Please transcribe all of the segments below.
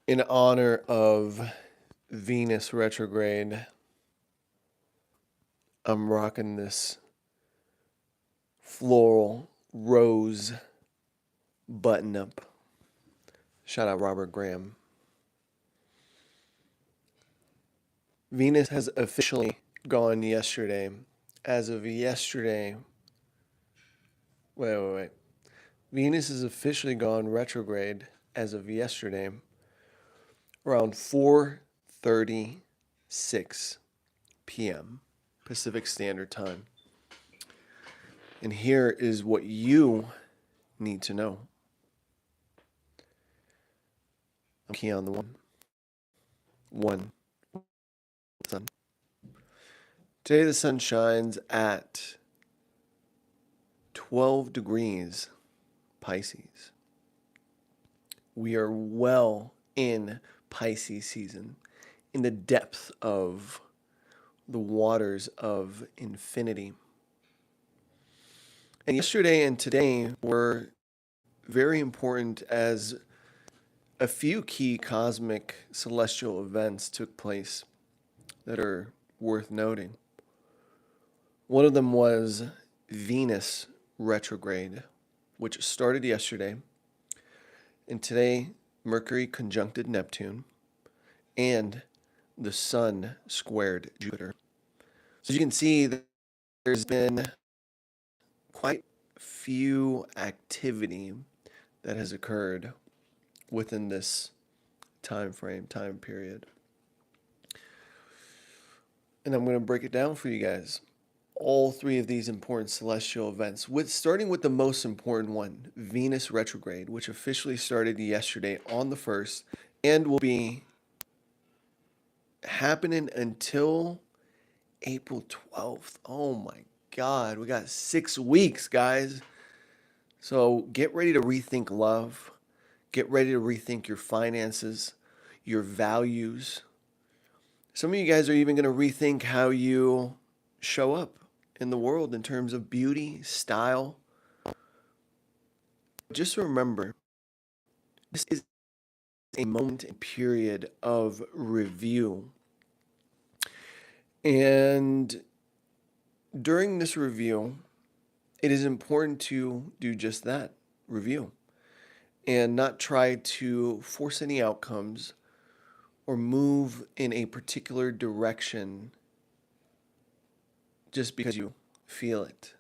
in honor of Venus retrograde, I'm rocking this floral rose button up. Shout out Robert Graham. Venus has officially gone yesterday. As of yesterday, wait. Venus has officially gone retrograde as of yesterday, around 4:36 p.m. Pacific Standard Time. And here is what you need to know. I'm Kian the one sun. Today the sun shines at 12 degrees Pisces. We are well in Pisces season, in the depth of the waters of infinity. And yesterday and today were very important as a few key cosmic celestial events took place that are worth noting. One of them was Venus retrograde, which started yesterday. And today, Mercury conjuncted Neptune and the Sun squared Jupiter. So you can see that there's been quite a few activity that has occurred within this time period. And I'm going to break it down for you guys. All three of these important celestial events, starting with the most important one, Venus retrograde, which officially started yesterday on the 1st and will be happening until April 12th. Oh my God, we got 6 weeks, guys. So get ready to rethink love. Get ready to rethink your finances, your values. Some of you guys are even going to rethink how you show up in the world in terms of beauty, style. Just remember, this is a moment and period of review. And during this review, it is important to do just that, review, and not try to force any outcomes or move in a particular direction just because you feel it.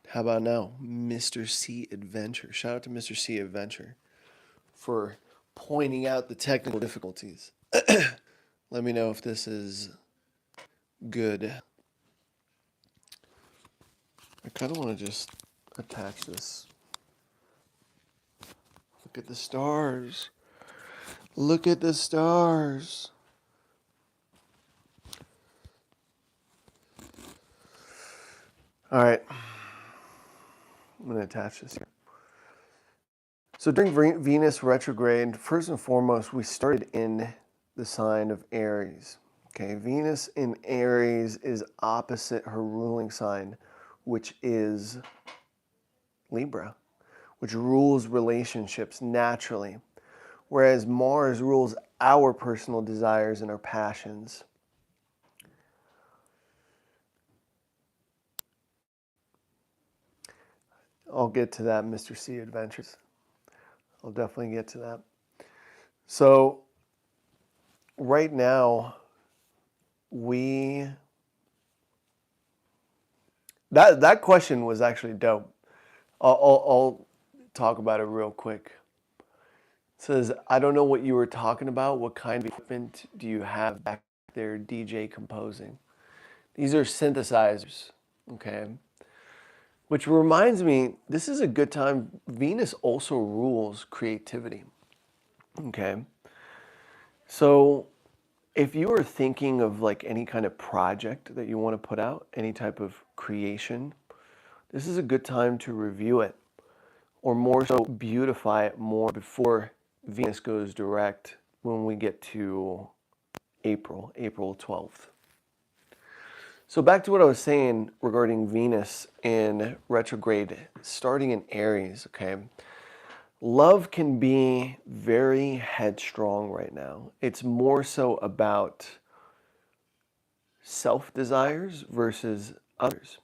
How about now, Mr. C Adventure? Shout out to Mr. C Adventure for pointing out the technical difficulties. Let me know if this is good. I kind of want to just attach this. Look at the stars. Look at the stars. All right. I'm going to attach this here. So during Venus retrograde, first and foremost, we started in the sign of Aries. Okay, Venus in Aries is opposite her ruling sign, which is Libra, which rules relationships naturally, whereas Mars rules our personal desires and our passions. I'll get to that, Mr. C Adventures. I'll definitely get to that. So right now, that question was actually dope. I'll talk about it real quick. It says, I don't know what you were talking about. What kind of equipment do you have back there, DJ composing? These are synthesizers, okay? Which reminds me, this is a good time. Venus also rules creativity, okay? So if you are thinking of like any kind of project that you want to put out, any type of creation, this is a good time to review it, or more so beautify it more before Venus goes direct when we get to April 12th. So back to what I was saying regarding Venus in retrograde, starting in Aries, okay? Love can be very headstrong right now. It's more so about self-desires versus others.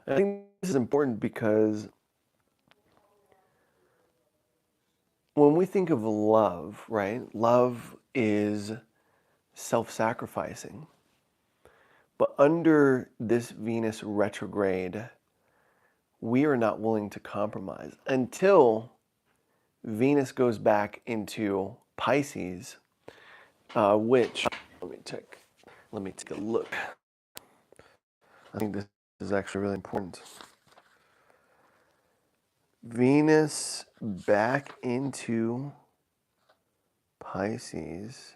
I think this is important because when we think of love, right? Love is self-sacrificing. But under this Venus retrograde, we are not willing to compromise until Venus goes back into Pisces, which, let me take a look. I think this is actually really important. Venus back into Pisces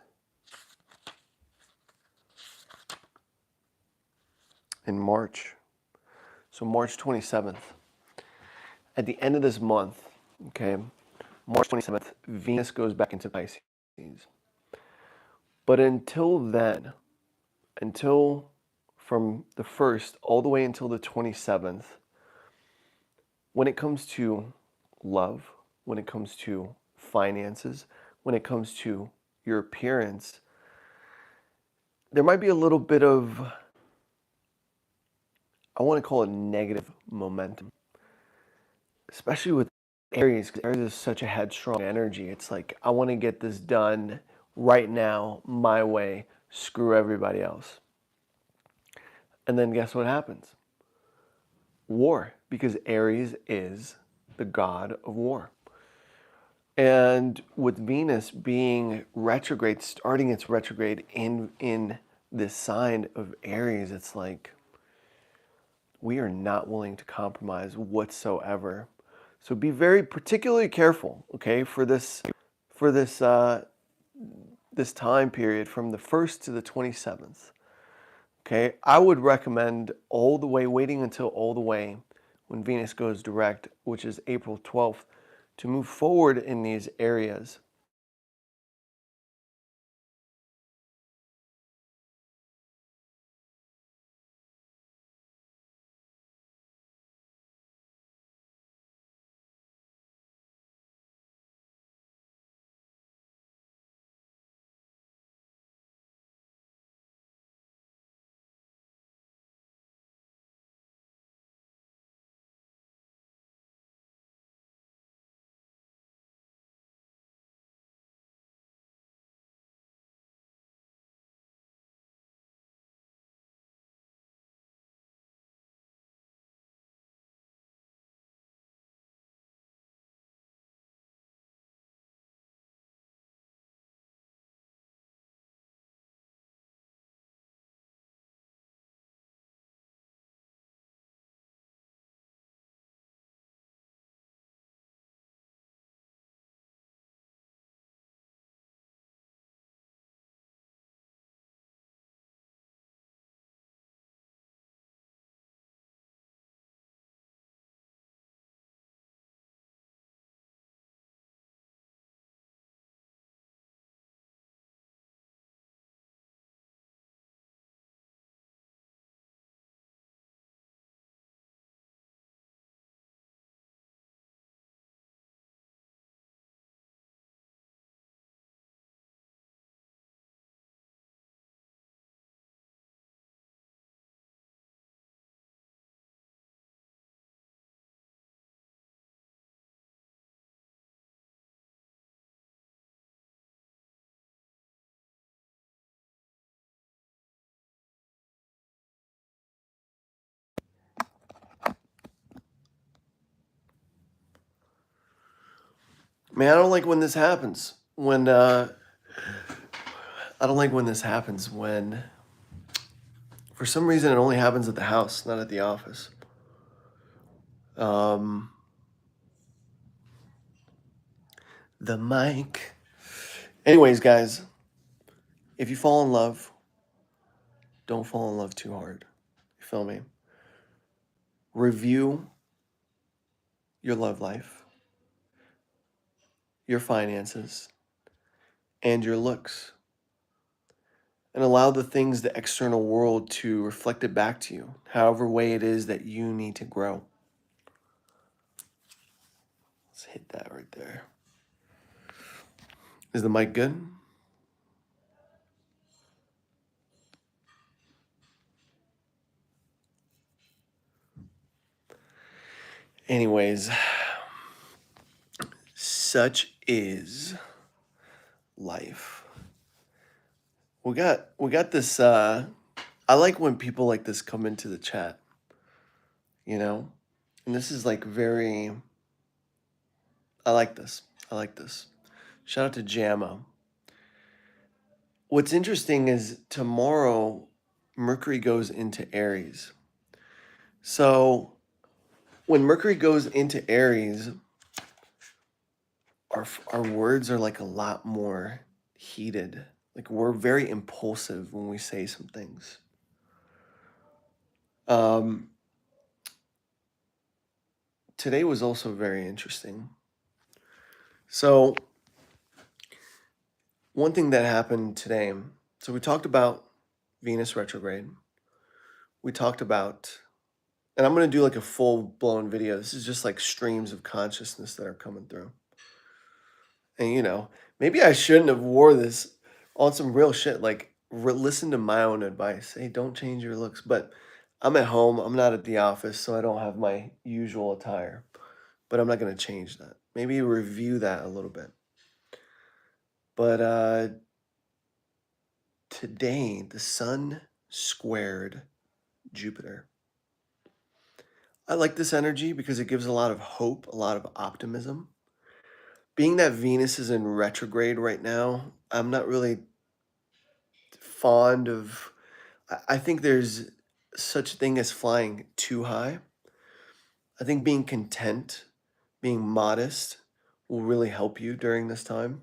in March. So March 27th. At the end of this month, okay, March 27th, Venus goes back into Pisces. But until then, until from the 1st all the way until the 27th, when it comes to love, when it comes to finances, when it comes to your appearance, there might be a little bit of, I want to call it negative momentum, especially with Aries, because Aries is such a headstrong energy. It's like, I want to get this done right now, my way, screw everybody else. And then guess what happens? War, because Aries is the god of war. And with Venus being retrograde, starting its retrograde in this sign of Aries, it's like we are not willing to compromise whatsoever. So be very particularly careful, okay, for this this time period from the 1st to the 27th. Okay, I would recommend all the way, waiting until all the way when Venus goes direct, which is April 12th, to move forward in these areas. Man, I don't like when this happens. I don't like when this happens when, for some reason, it only happens at the house, not at the office. The mic. Anyways, guys, if you fall in love, don't fall in love too hard. You feel me? Review your love life, your finances, and your looks. And allow the things, the external world, to reflect it back to you, however way it is that you need to grow. Let's hit that right there. Is the mic good? Anyways, such is life. We got this I like when people like this come into the chat, you know? And this is like very I like this. I like this. Shout out to Jamma. What's interesting is tomorrow Mercury goes into Aries. So when Mercury goes into Aries, our words are like a lot more heated. Like we're very impulsive when we say some things. Today was also very interesting. So one thing that happened today, so we talked about Venus retrograde. We talked about, and I'm going to do like a full-blown video. This is just like streams of consciousness that are coming through. And you know, maybe I shouldn't have wore this on some real shit. Like listen to my own advice. Hey, don't change your looks. But I'm at home. I'm not at the office, so I don't have my usual attire. But I'm not going to change that. Maybe review that a little bit. But today, the sun squared Jupiter. I like this energy because it gives a lot of hope, a lot of optimism. Being that Venus is in retrograde right now, I'm not really fond of. I think there's such a thing as flying too high. I think being content, being modest will really help you during this time.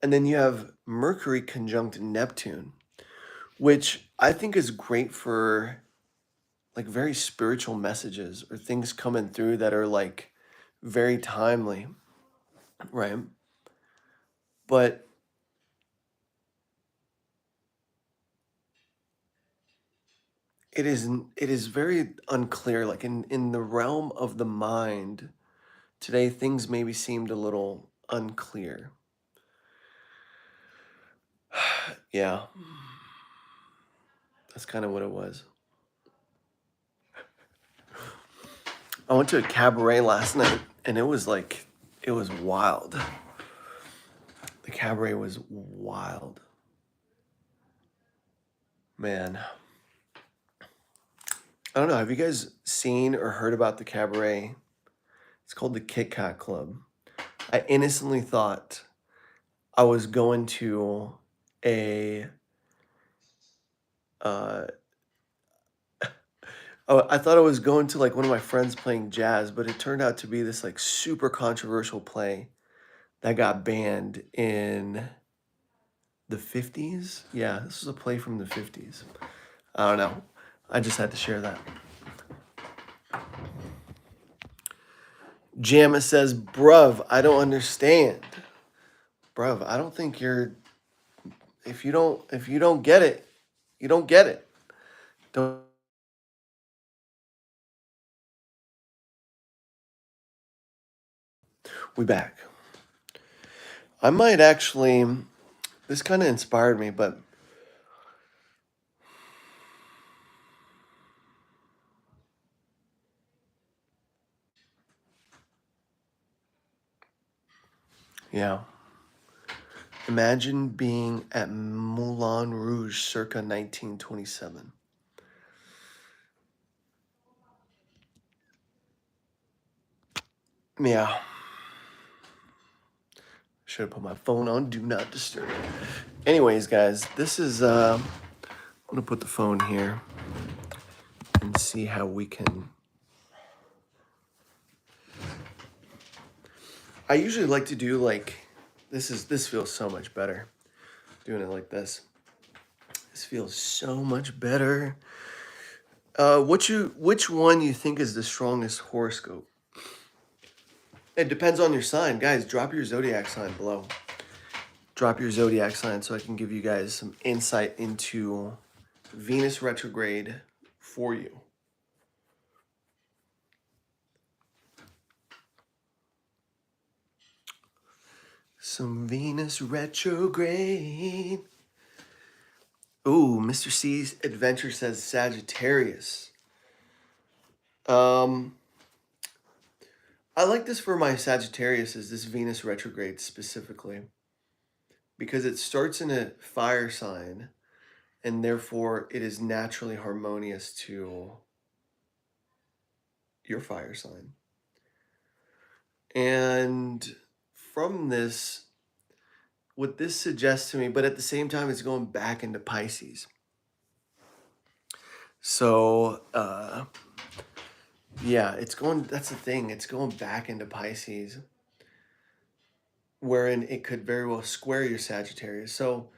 And then you have Mercury conjunct Neptune, which I think is great for like very spiritual messages or things coming through that are like very timely, right? But it is very unclear. Like in the realm of the mind, today things maybe seemed a little unclear. Yeah. That's kind of what it was. I went to a cabaret last night and it was wild. The cabaret was wild. Man. I don't know. Have you guys seen or heard about the cabaret? It's called the Kit Kat Club. I innocently thought I was going to a I thought I was going to like one of my friends playing jazz, but it turned out to be this like super controversial play that got banned in the 50s. Yeah, this was a play from the 50s. I don't know. I just had to share that. Jamma says, bruv, I don't understand. Bruv, I don't think you're if you don't get it, you don't get it. Don't we back. I might actually this kind of inspired me, but yeah. Imagine being at Moulin Rouge circa 1927. Yeah. Should have put my phone on do not disturb. Anyways, guys, this is I'm gonna put the phone here and see how we can. I usually like to do like this feels so much better. Doing it like this. This feels so much better. Which one you think is the strongest horoscope? It depends on your sign. Guys, drop your zodiac sign below. Drop your zodiac sign so I can give you guys some insight into Venus retrograde for you. Some Venus retrograde. Ooh, Mr. C's Adventure says Sagittarius. I like this for my Sagittarius, is this Venus retrograde specifically, because it starts in a fire sign, and therefore it is naturally harmonious to your fire sign. And from this, what this suggests to me, but at the same time, it's going back into Pisces. So, yeah, that's the thing, it's going back into Pisces, wherein it could very well square your Sagittarius. So,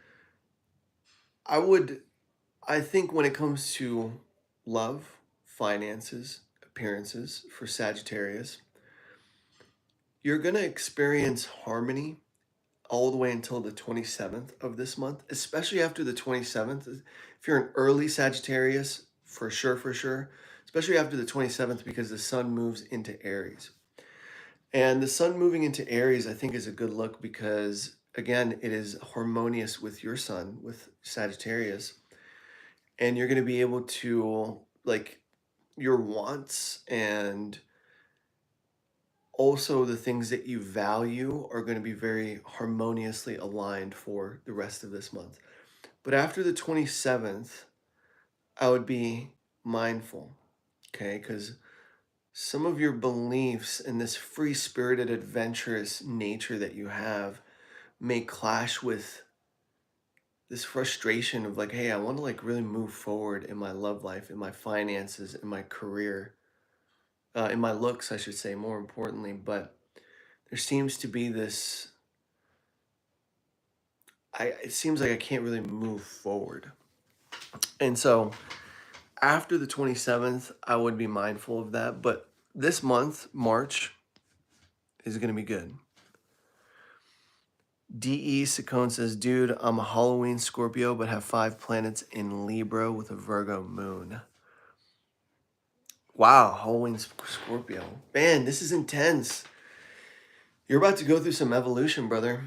I think when it comes to love, finances, appearances for Sagittarius, you're going to experience harmony all the way until the 27th of this month, especially after the 27th. If you're an early Sagittarius, for sure, especially after the 27th, because the sun moves into Aries. And the sun moving into Aries, I think, is a good look because, again, it is harmonious with your sun, with Sagittarius. And you're going to be able to, like, your wants and also the things that you value are going to be very harmoniously aligned for the rest of this month. But after the 27th, I would be mindful, okay? Because some of your beliefs and this free-spirited, adventurous nature that you have may clash with this frustration of like, hey, I want to like really move forward in my love life, in my finances, in my career, in my looks, I should say, more importantly. But there seems to be this, it seems like I can't really move forward. And so after the 27th, I would be mindful of that. But this month, March, is going to be good. D.E. Saccone says, dude, I'm a Halloween Scorpio, but have 5 planets in Libra with a Virgo moon. Wow, Halloween Scorpio. Man, this is intense. You're about to go through some evolution, brother.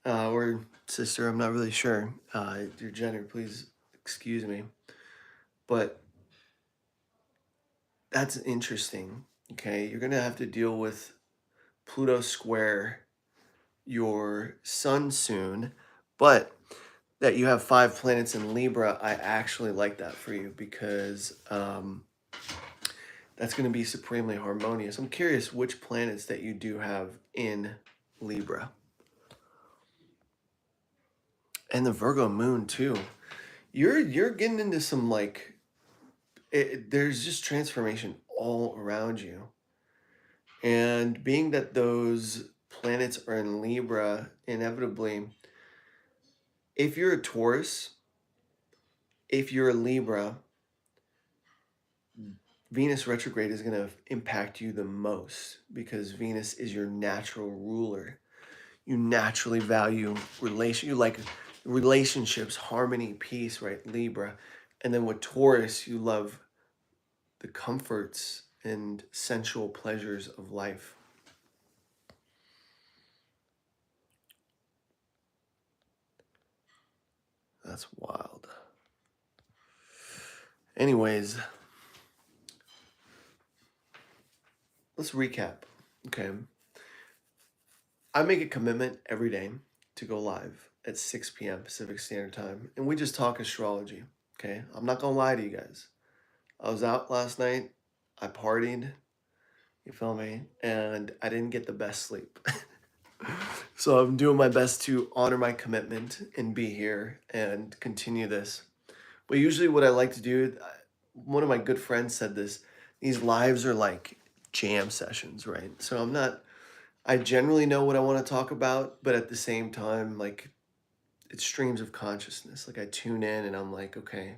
Or sister, I'm not really sure. Your gender, please excuse me. But that's interesting, okay? You're going to have to deal with Pluto square your sun soon, but that you have 5 planets in Libra, I actually like that for you because that's going to be supremely harmonious. I'm curious which planets that you do have in Libra. And the Virgo moon too. You're getting into some like, there's just transformation all around you. And being that those planets are in Libra, inevitably, if you're a Taurus, if you're a Libra, Venus retrograde is going to impact you the most because Venus is your natural ruler. You naturally value you like relationships, harmony, peace, right? Libra. And then with Taurus, you love the comforts and sensual pleasures of life. That's wild. Anyways, let's recap, okay? I make a commitment every day to go live at 6 p.m. Pacific Standard Time, and we just talk astrology, okay? I'm not gonna lie to you guys. I was out last night, I partied, you feel me? And I didn't get the best sleep. So I'm doing my best to honor my commitment and be here and continue this. But usually, what I like to do, one of my good friends said this, these lives are like jam sessions, right? So I generally know what I want to talk about, but at the same time, like it's streams of consciousness. Like I tune in and I'm like, okay,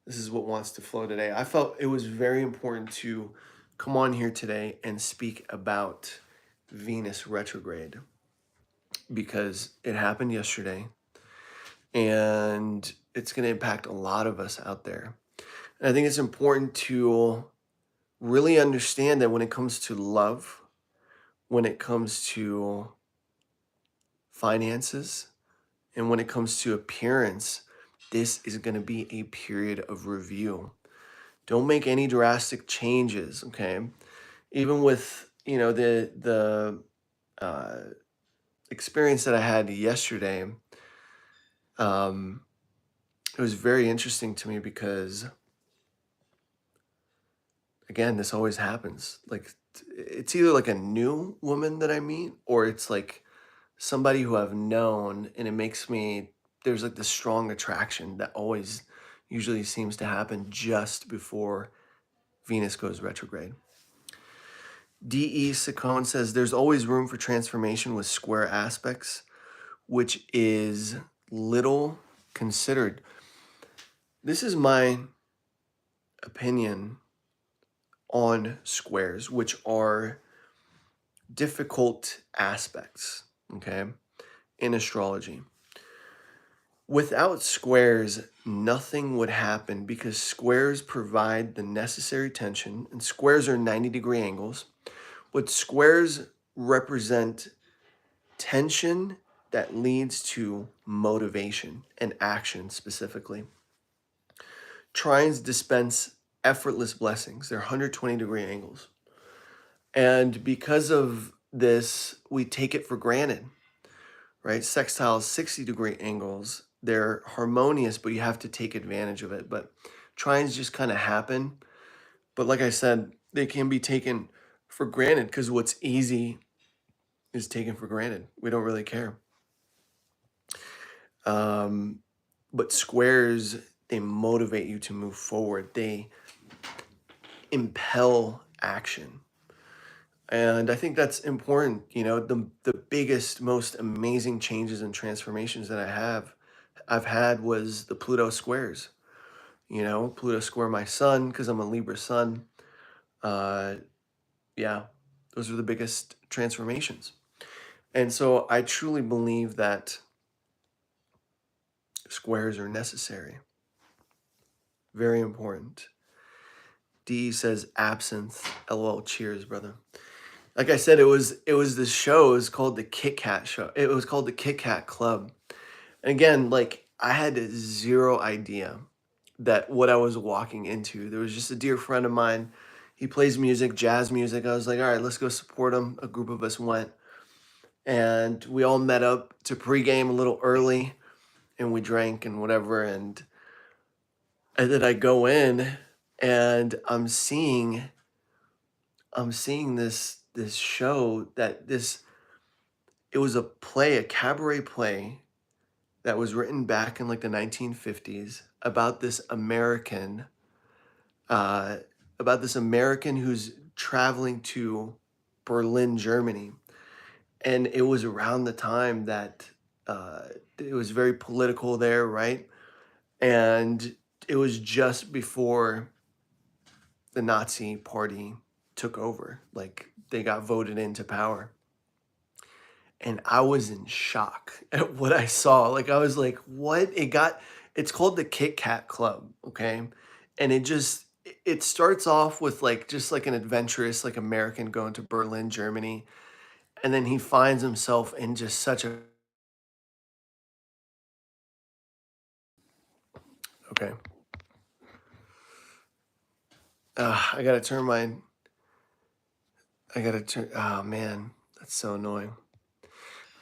this is what wants to flow today. I felt it was very important to come on here today and speak about Venus retrograde because it happened yesterday and it's going to impact a lot of us out there. And I think it's important to really understand that when it comes to love, when it comes to finances, and when it comes to appearance, this is going to be a period of review. Don't make any drastic changes, okay? Even with, the uh, experience that I had yesterday, um, it was very interesting to me because, again, this always happens. Like, it's either like a new woman that I meet, or it's like somebody who I've known, and it makes me, there's like this strong attraction that always usually seems to happen just before Venus goes retrograde. D.E. Saccone says there's always room for transformation with square aspects, which is little considered. This is my opinion on squares, which are difficult aspects, okay, in astrology. Without squares, nothing would happen because squares provide the necessary tension, and squares are 90-degree angles. But squares represent tension that leads to motivation and action specifically. Trines dispense effortless blessings. They're 120-degree angles. And because of this, we take it for granted, right? Sextiles, 60-degree angles, they're harmonious, but you have to take advantage of it. But trines just kind of happen. But like I said, they can be taken for granted because what's easy is taken for granted. We don't really care. But squares, they motivate you to move forward. They impel action. And I think that's important. The biggest, most amazing changes and transformations that I've had was the Pluto squares. Pluto square my sun because I'm a Libra sun. Uh, yeah, those are the biggest transformations. And so I truly believe that squares are necessary. Very important. D says absinthe. LOL. Cheers, brother. Like I said, it was this show. It was called the Kit Kat show. It was called the Kit Kat Club. And again, like I had zero idea that what I was walking into. There was just a dear friend of mine. He plays music, jazz music. I was like, all right, let's go support him. A group of us went, and we all met up to pregame a little early, and we drank and whatever. And then I go in, and I'm seeing this show that it was a play, a cabaret play that was written back in like the 1950s uh, about this American who's traveling to Berlin, Germany, and it was around the time that uh, it was very political there, right? And it was just before the Nazi Party took over, like they got voted into power. And I was in shock at what I saw. Like I was like, what? It's called the Kit Kat Club, okay? And it starts off with like just like an adventurous like American going to Berlin, Germany, and then he finds himself in just such a okay. I gotta turn. Oh man, that's so annoying.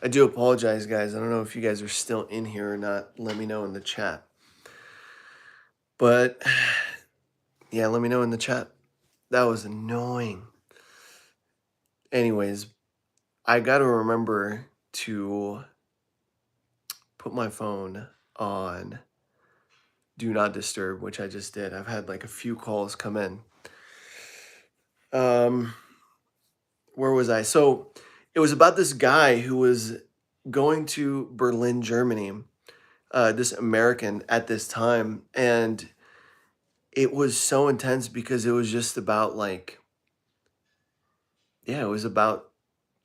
I do apologize, guys. I don't know if you guys are still in here or not. Let me know in the chat. But yeah, let me know in the chat. That was annoying. Anyways, I got to remember to put my phone on do not disturb, which I just did. I've had like a few calls come in. Where was I? So it was about this guy who was going to Berlin, Germany, this American at this time. And it was so intense because it was just about like, yeah, it was about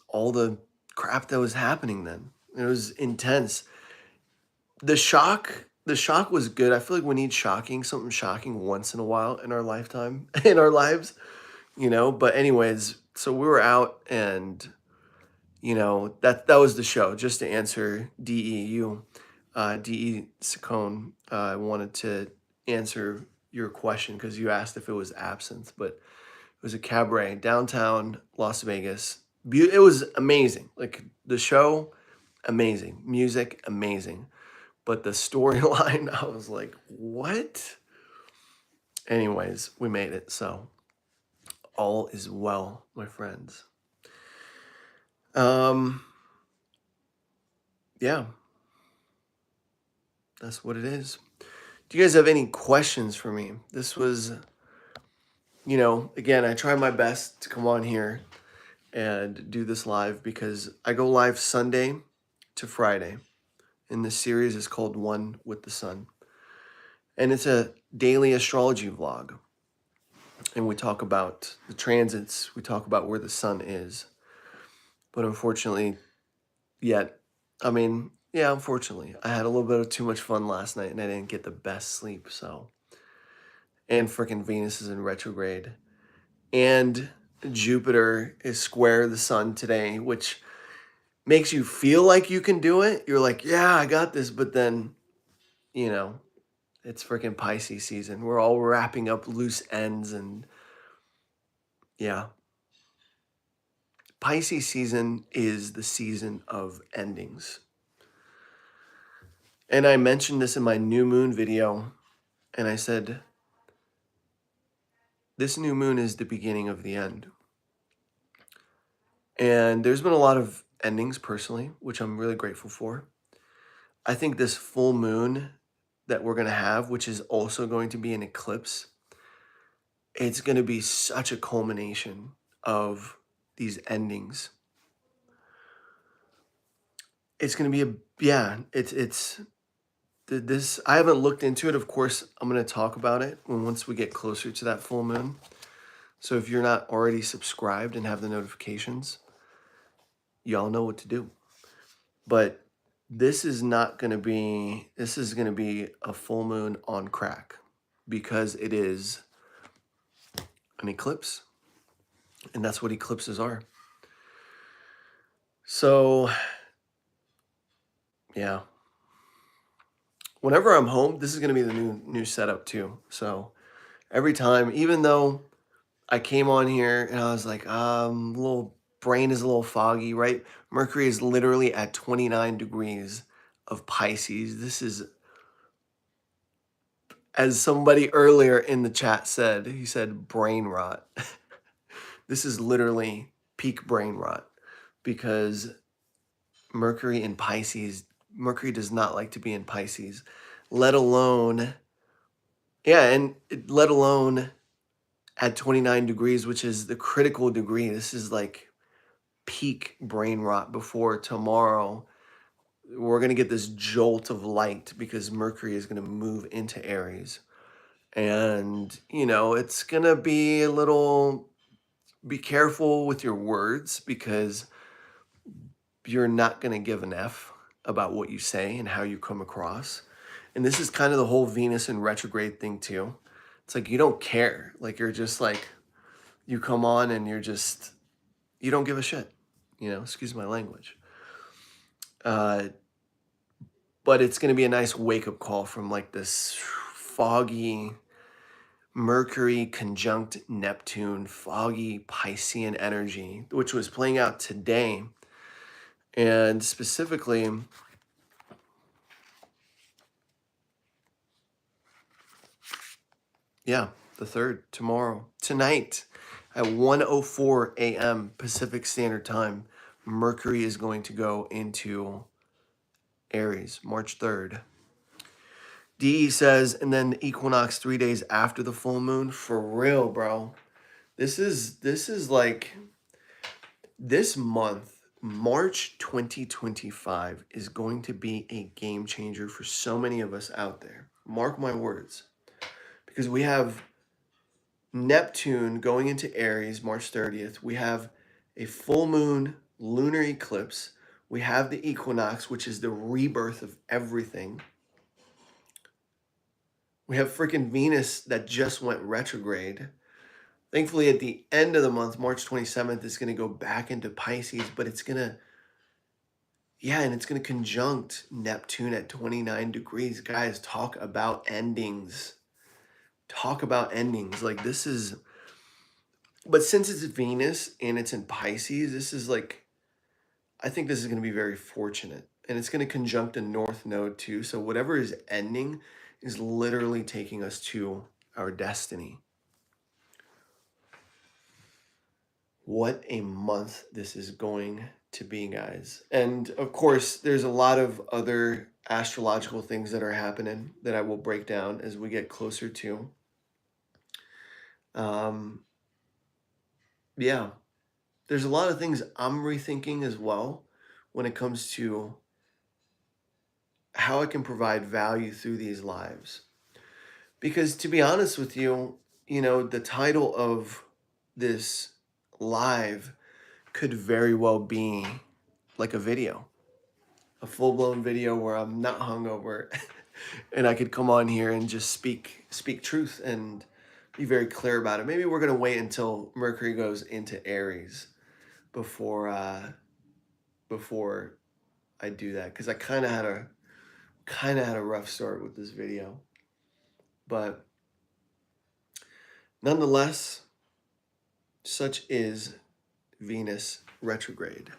all the crap that was happening then. It was intense. The shock was good. I feel like we need something shocking once in a while in our lifetime, in our lives, But anyways, so we were out and that was the show. Just to answer DE Saccone, I wanted to answer your question because you asked if it was absinthe, but it was a cabaret downtown Las Vegas. It was amazing. Like the show, amazing. Music, amazing. But the storyline, I was like, what? Anyways, we made it. So all is well, my friends. Yeah, that's what it is. Do you guys have any questions for me? This was, again, I try my best to come on here and do this live because I go live Sunday to Friday. And this series is called One with the Sun. And it's a daily astrology vlog. And we talk about the transits, we talk about where the sun is. But unfortunately, unfortunately, I had a little bit of too much fun last night and I didn't get the best sleep, so. And freaking Venus is in retrograde. And Jupiter is square the sun today, which makes you feel like you can do it. You're like, yeah, I got this. But then, it's freaking Pisces season. We're all wrapping up loose ends and yeah. Pisces season is the season of endings. And I mentioned this in my new moon video, and I said, this new moon is the beginning of the end. And there's been a lot of endings personally, which I'm really grateful for. I think this full moon that we're going to have, which is also going to be an eclipse, it's going to be such a culmination of these endings. It's going to be this, I haven't looked into it. Of course, I'm going to talk about it once we get closer to that full moon. So if you're not already subscribed and have the notifications, y'all know what to do. But this is going to be a full moon on crack because it is an eclipse. And that's what eclipses are. So, yeah. Whenever I'm home, this is going to be the new setup too. So every time, even though I came on here and I was like, little brain is a little foggy, right? Mercury is literally at 29 degrees of Pisces. This is, as somebody earlier in the chat said, he said brain rot. This is literally peak brain rot because Mercury in Pisces, Mercury does not like to be in Pisces, let alone at 29 degrees, which is the critical degree. This is like peak brain rot. Before tomorrow, we're going to get this jolt of light because Mercury is going to move into Aries. And, it's going to be be careful with your words because you're not going to give an F about what you say and how you come across. And this is kind of the whole Venus in retrograde thing too. It's like you don't care. Like you're just like, you come on and you don't give a shit. Excuse my language. But it's going to be a nice wake-up call from like this foggy Mercury conjunct Neptune, foggy Piscean energy, which was playing out today. And specifically, the 3rd, tonight at 1:04 a.m. Pacific Standard Time, Mercury is going to go into Aries, March 3rd. DE says, and then the equinox 3 days after the full moon. For real, bro. This is like this month, March 2025 is going to be a game changer for so many of us out there. Mark my words. Because we have Neptune going into Aries March 30th. We have a full moon lunar eclipse. We have the equinox, which is the rebirth of everything. We have freaking Venus that just went retrograde. Thankfully, at the end of the month, March 27th, it's going to go back into Pisces, but it's going to, and it's going to conjunct Neptune at 29 degrees. Guys, talk about endings. Talk about endings. Like, this is, but since it's Venus and it's in Pisces, this is like, I think this is going to be very fortunate. And it's going to conjunct a North Node too. So whatever is ending is literally taking us to our destiny. What a month this is going to be, guys. And of course, there's a lot of other astrological things that are happening that I will break down as we get closer to. There's a lot of things I'm rethinking as well when it comes to how I can provide value through these lives. Because to be honest with you, the title of this live could very well be like a video, a full-blown video where I'm not hungover and I could come on here and just speak truth and be very clear about it. Maybe we're going to wait until Mercury goes into Aries before I do that, because I kind of had a rough start with this video. But nonetheless, such is Venus retrograde.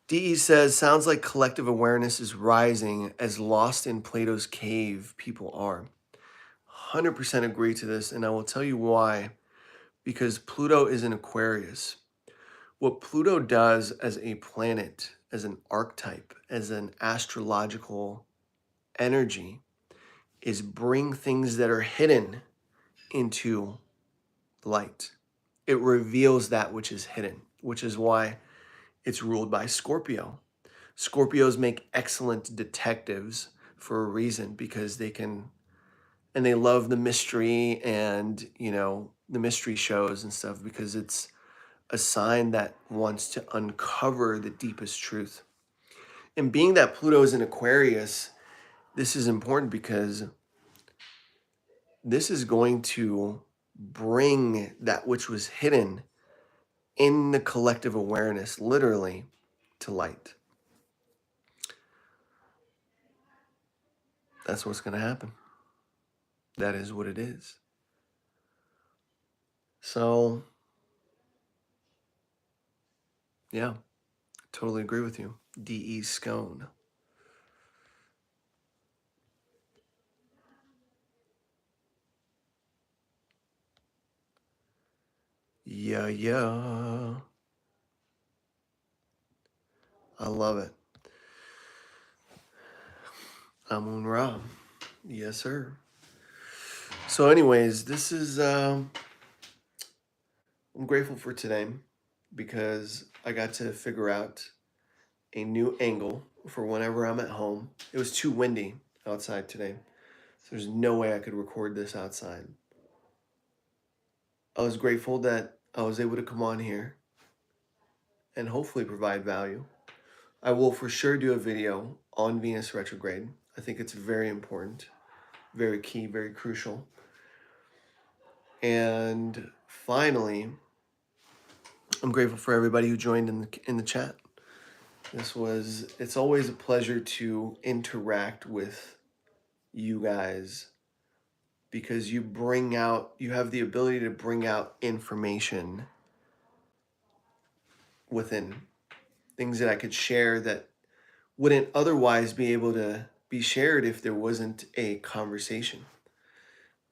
DE says, sounds like collective awareness is rising as lost in Plato's cave people are. 100% agree to this, and I will tell you why. Because Pluto is in Aquarius. What Pluto does as a planet, as an archetype, as an astrological energy, is bring things that are hidden into light. It reveals that which is hidden, which is why it's ruled by Scorpio. Scorpios make excellent detectives for a reason, because they can, and they love the mystery and, the mystery shows and stuff, because it's a sign that wants to uncover the deepest truth. And being that Pluto is in Aquarius, this is important because this is going to bring that which was hidden in the collective awareness, literally, to light. That's what's going to happen. That is what it is. So, yeah, totally agree with you. D.E. Scone. Yeah. I love it. Amun Ra. Yes, sir. So anyways, this is, I'm grateful for today because I got to figure out a new angle for whenever I'm at home. It was too windy outside today, so there's no way I could record this outside. I was grateful that I was able to come on here and hopefully provide value. I will for sure do a video on Venus retrograde. I think it's very important, very key, very crucial. And finally, I'm grateful for everybody who joined in the chat. It's always a pleasure to interact with you guys, because you have the ability to bring out information within things that I could share that wouldn't otherwise be able to be shared if there wasn't a conversation.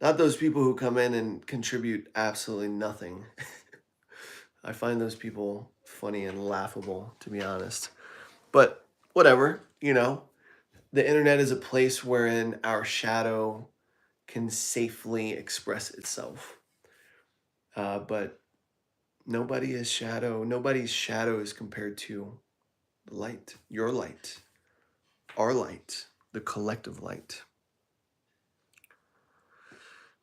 Not those people who come in and contribute absolutely nothing. I find those people funny and laughable, to be honest. But whatever, the internet is a place wherein our shadow can safely express itself. But nobody's shadow is compared to the light, your light, our light, the collective light.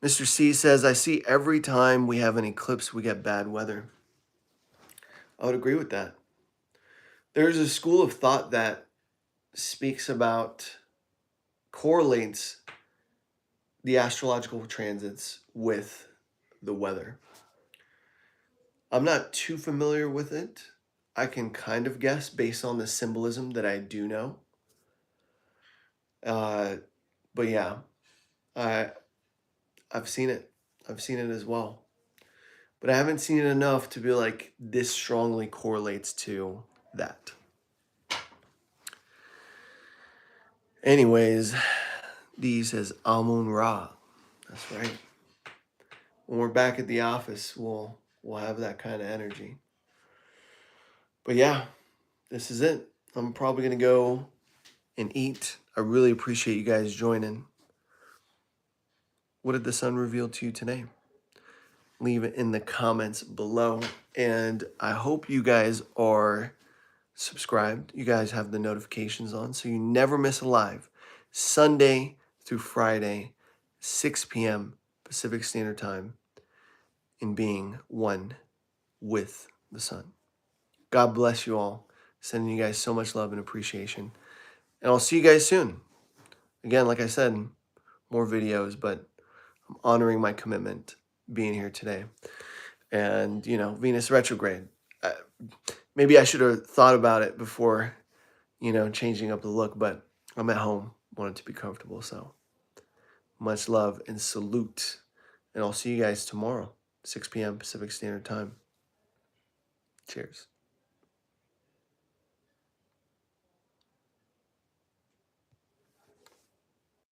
Mr. C says, I see every time we have an eclipse, we get bad weather. I would agree with that. There's a school of thought that correlates the astrological transits with the weather. I'm not too familiar with it. I can kind of guess based on the symbolism that I do know. But yeah, I've seen it. I've seen it as well. But I haven't seen it enough to be like, this strongly correlates to that. Anyways, D says Amun Ra. That's right. When we're back at the office, we'll have that kind of energy. But yeah, this is it. I'm probably gonna go and eat. I really appreciate you guys joining. What did the sun reveal to you today? Leave it in the comments below. And I hope you guys are subscribed. You guys have the notifications on so you never miss a live. Sunday through Friday, 6 p.m. Pacific Standard Time, in being one with the sun. God bless you all. Sending you guys so much love and appreciation. And I'll see you guys soon. Again, like I said, more videos, but I'm honoring my commitment being here today. And, Venus retrograde. Maybe I should have thought about it before, changing up the look, but I'm at home, wanted to be comfortable. So much love and salute. And I'll see you guys tomorrow, 6 p.m. Pacific Standard Time. Cheers.